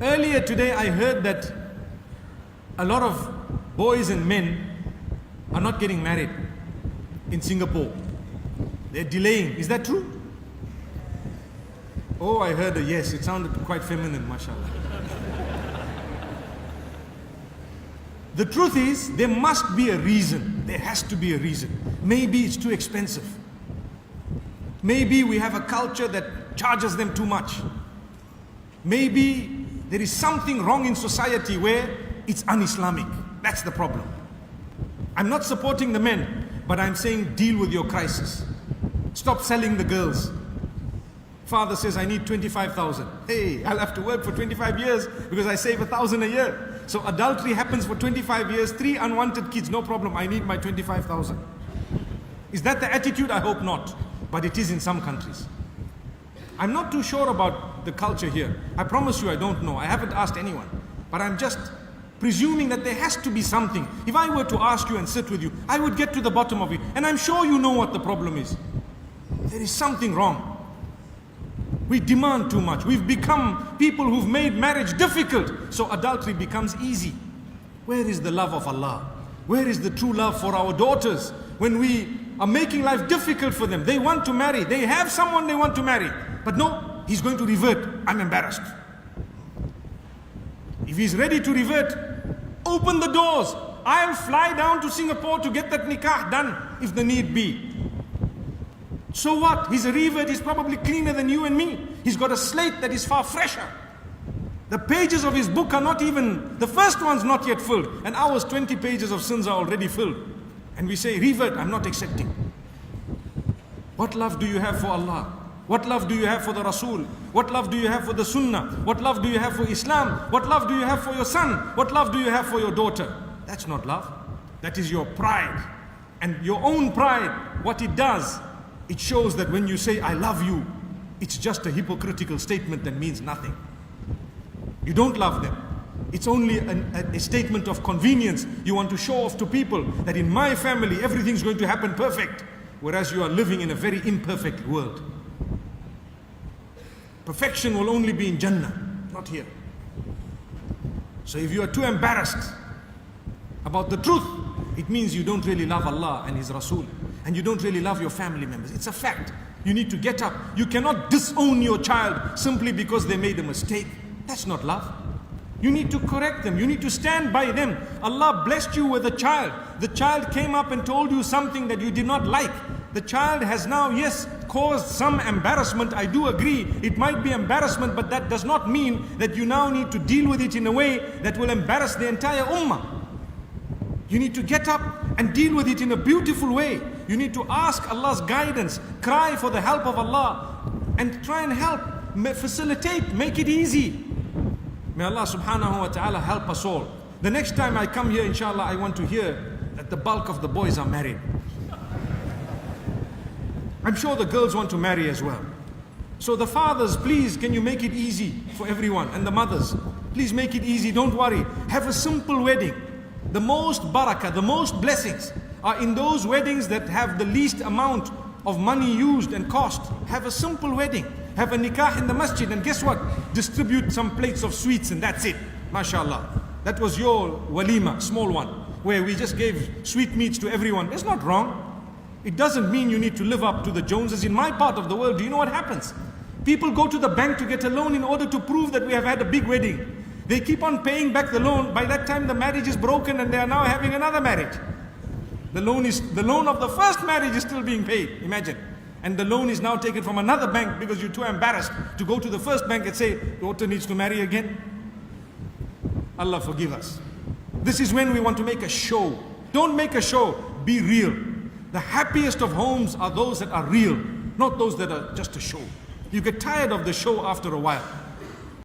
Earlier today I heard that a lot of boys and men are not getting married in Singapore. They're delaying. Is that true? Oh, I heard a yes. It sounded quite feminine, mashallah. The truth is, there must be a reason. There has to be a reason. Maybe it's too expensive. Maybe we have a culture that charges them too much. Maybe there is something wrong in society where it's un-Islamic. That's the problem. I'm not supporting the men, but I'm saying deal with your crisis. Stop selling the girls. Father says, I need 25,000. Hey, I'll have to work for 25 years because I save 1,000 a year. So adultery happens for 25 years, 3 unwanted kids, no problem. I need my 25,000. Is that the attitude? I hope not. But it is in some countries. I'm not too sure about the culture here. I promise you I don't know. I haven't asked anyone. But I'm just presuming that there has to be something. If I were to ask you and sit with you, I would get to the bottom of it. And I'm sure you know what the problem is. There is something wrong. We demand too much. We've become people who've made marriage difficult. So adultery becomes easy. Where is the love of Allah? Where is the true love for our daughters? When we are making life difficult for them, they want to marry. They have someone they want to marry. But no, he's going to revert. I'm embarrassed. If he's ready to revert, open the doors. I'll fly down to Singapore to get that nikah done if the need be. So what? He's a revert, he's probably cleaner than you and me. He's got a slate that is far fresher. The pages of his book are not even, the first one's not yet filled. And ours 20 pages of sins are already filled. And we say, revert, I'm not accepting. What love do you have for Allah? What love do you have for the Rasul? What love do you have for the Sunnah? What love do you have for Islam? What love do you have for your son? What love do you have for your daughter? That's not love. That is your pride. And your own pride, what it does, it shows that when you say, I love you, it's just a hypocritical statement that means nothing. You don't love them. It's only a statement of convenience. You want to show off to people that in my family, everything's going to happen perfect, whereas you are living in a very imperfect world. Perfection will only be in Jannah, not here. So if you are too embarrassed about the truth, it means you don't really love Allah and His Rasul. And you don't really love your family members. It's a fact. You need to get up. You cannot disown your child simply because they made a mistake. That's not love. You need to correct them. You need to stand by them. Allah blessed you with a child. The child came up and told you something that you did not like. The child has now, yes, caused some embarrassment. I do agree. It might be embarrassment, but that does not mean that you now need to deal with it in a way that will embarrass the entire ummah. You need to get up and deal with it in a beautiful way. You need to ask Allah's guidance, cry for the help of Allah, and try and help, facilitate, make it easy. May Allah subhanahu wa ta'ala help us all. The next time I come here, inshallah, I want to hear that the bulk of the boys are married. I'm sure the girls want to marry as well. So the fathers, please, can you make it easy for everyone? And the mothers, please make it easy, don't worry. Have a simple wedding. The most barakah, the most blessings are in those weddings that have the least amount of money used and cost. Have a simple wedding. Have a nikah in the masjid, and guess what? Distribute some plates of sweets and that's it. MashaAllah. That was your walima, small one, where we just gave sweetmeats to everyone. It's not wrong. It doesn't mean you need to live up to the Joneses. In my part of the world, do you know what happens? People go to the bank to get a loan in order to prove that we have had a big wedding. They keep on paying back the loan. By that time the marriage is broken and they are now having another marriage. The loan of the first marriage is still being paid. Imagine. And the loan is now taken from another bank because you're too embarrassed to go to the first bank and say, daughter needs to marry again. Allah forgive us. This is when we want to make a show. Don't make a show. Be real. The happiest of homes are those that are real, not those that are just a show. You get tired of the show after a while.